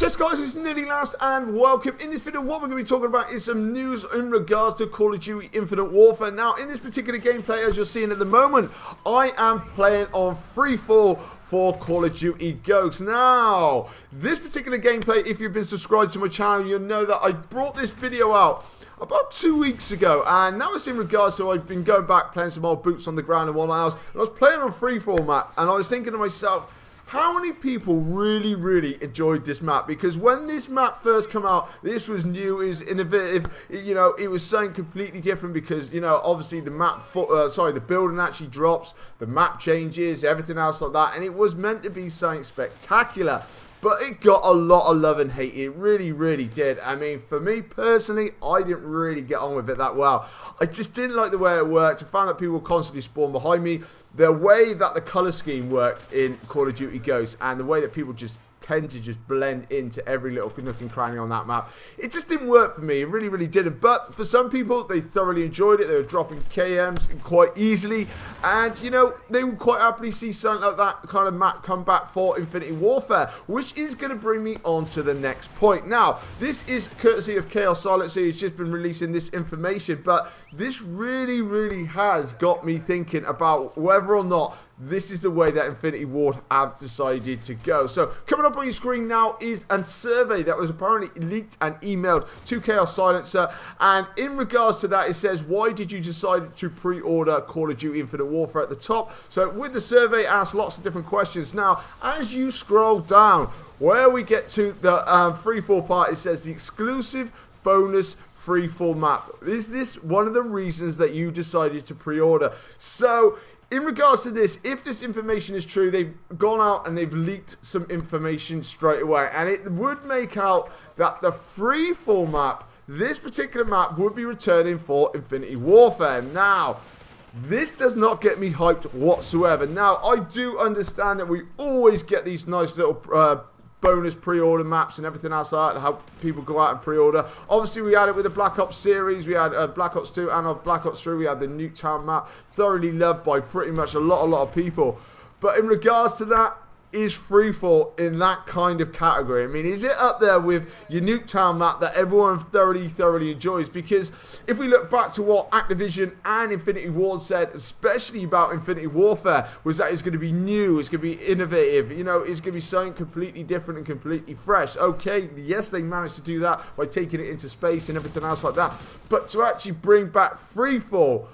Yes guys, it's Nearly Last and welcome. In this video what we're going to be talking about is some news in regards to Call of Duty Infinite Warfare. Now in this particular gameplay, as you're seeing at the moment, I am playing on Freefall for Call of Duty Ghosts. Now this particular gameplay, if you've been subscribed to my channel, you'll know that I brought this video out about 2 weeks ago, and now it's in regards to I've been going back playing some old Boots on the Ground and whatnot else, and I was playing on Freefall map, and I was thinking to myself, how many people really enjoyed this map? Because when this map first came out, this was new, it was innovative, you know, it was something completely different because, you know, obviously the the building actually drops, the map changes, everything else like that, and it was meant to be something spectacular. But it got a lot of love and hate. It really did. I mean, for me personally, I didn't really get on with it that well. I just didn't like the way it worked. I found that people constantly spawned behind me. The way that the colour scheme worked in Call of Duty Ghosts and the way that people just tend to just blend into every little nook and cranny on that map, it just didn't work for me. It really didn't. But for some people, they thoroughly enjoyed it. They were dropping KMs quite easily, and you know, they would quite happily see something like that kind of map come back for Infinite Warfare, which is going to bring me on to the next point. Now this is courtesy of Chaos Silencer. He's just been releasing this information, but this really has got me thinking about whether or not this is the way that Infinity Ward have decided to go. So coming up on your screen now is a survey that was apparently leaked and emailed to Chaos Silencer, and in regards to that it says, why did you decide to pre-order Call of Duty Infinite Warfare at the top? So with the survey, it asks lots of different questions. Now as you scroll down where we get to the Freefall part, it says the exclusive bonus Freefall map. Is this one of the reasons that you decided to pre-order? So in regards to this, if this information is true, they've gone out and they've leaked some information straight away, and it would make out that the Freefall map, this particular map, would be returning for Infinity Warfare. Now this does not get me hyped whatsoever. Now I do understand that we always get these nice little bonus pre-order maps and everything else like that, how people go out and pre-order. Obviously we had it with the Black Ops series, we had Black Ops 2 and Black Ops 3, we had the Nuketown map, thoroughly loved by pretty much a lot of people. But in regards to that, is Freefall in that kind of category? I mean, is it up there with your Nuketown map that everyone thoroughly enjoys? Because if we look back to what Activision and Infinity Ward said, especially about Infinity Warfare, was that it's going to be new, it's going to be innovative, you know, it's going to be something completely different and completely fresh. Okay, yes, they managed to do that by taking it into space and everything else like that, but to actually bring back Freefall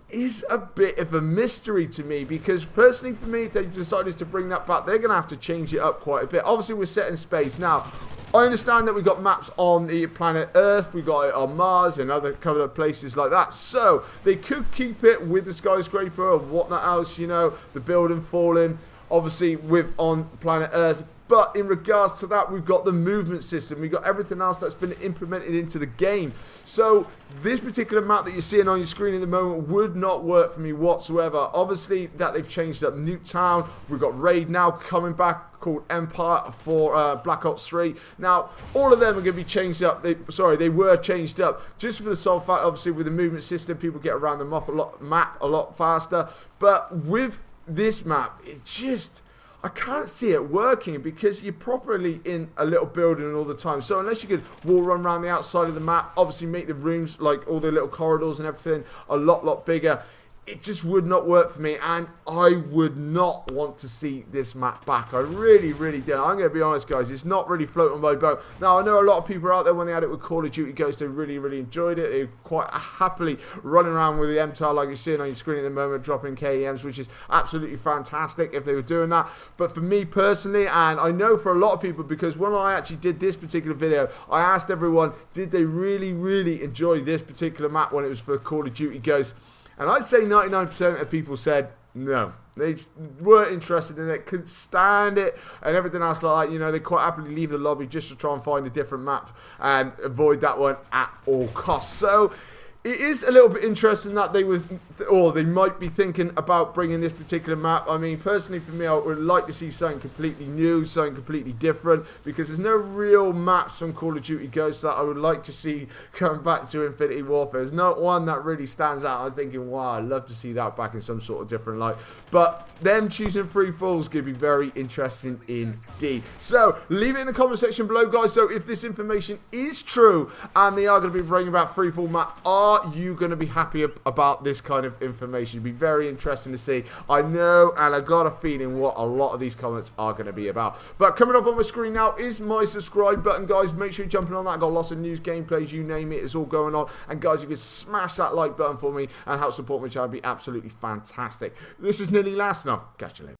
is a bit of a mystery to me, because personally for me, if they decided to bring that back, they're going to have to change it up quite a bit. Obviously we're set in space. Now I understand that we got maps on the planet Earth, we got it on Mars and other couple of places like that, so they could keep it with the skyscraper and whatnot else, you know, the building falling obviously with on planet Earth. But in regards to that, we've got the movement system, we've got everything else that's been implemented into the game. So this particular map that you're seeing on your screen at the moment would not work for me whatsoever. Obviously that they've changed up Nuketown, we've got Raid now coming back called Empire for Black Ops 3. Now all of them are going to be changed up. They were changed up just for the sole fact, obviously with the movement system, people get around the map a lot faster. But with this map, it just, I can't see it working, because you're properly in a little building all the time. So unless you could wall run around the outside of the map, obviously make the rooms, like all the little corridors and everything, a lot bigger, it just would not work for me, and I would not want to see this map back. I really don't. I'm going to be honest, guys, it's not really floating my boat. Now I know a lot of people out there, when they had it with Call of Duty Ghosts, they really enjoyed it. They were quite happily running around with the MTAR like you're seeing on your screen at the moment, dropping KEMs, which is absolutely fantastic if they were doing that. But for me personally, and I know for a lot of people, because when I actually did this particular video, I asked everyone, did they really enjoy this particular map when it was for Call of Duty Ghosts? And I'd say 99% of people said no. They just weren't interested in it, couldn't stand it, and everything else like that. You know, they quite happily leave the lobby just to try and find a different map and avoid that one at all costs. So it is a little bit interesting that they might be thinking about bringing this particular map. I mean, personally for me, I would like to see something completely new, something completely different, because there's no real maps from Call of Duty Ghosts that I would like to see come back to Infinity Warfare. There's not one that really stands out. I'm thinking, wow, I'd love to see that back in some sort of different light. But them choosing free fall is going to be very interesting indeed. So leave it in the comment section below, guys. So if this information is true and they are going to be bringing back free fall map, are you going to be happy about this kind of information? It'd be very interesting to see. I know, and I got a feeling what a lot of these comments are going to be about. But coming up on my screen now is my subscribe button, guys. Make sure you're jumping on that. I've got lots of news, gameplays, you name it, it's all going on. And guys, if you smash that like button for me and help support my channel, it'd be absolutely fantastic. This is Nearly Last now. Catch you later.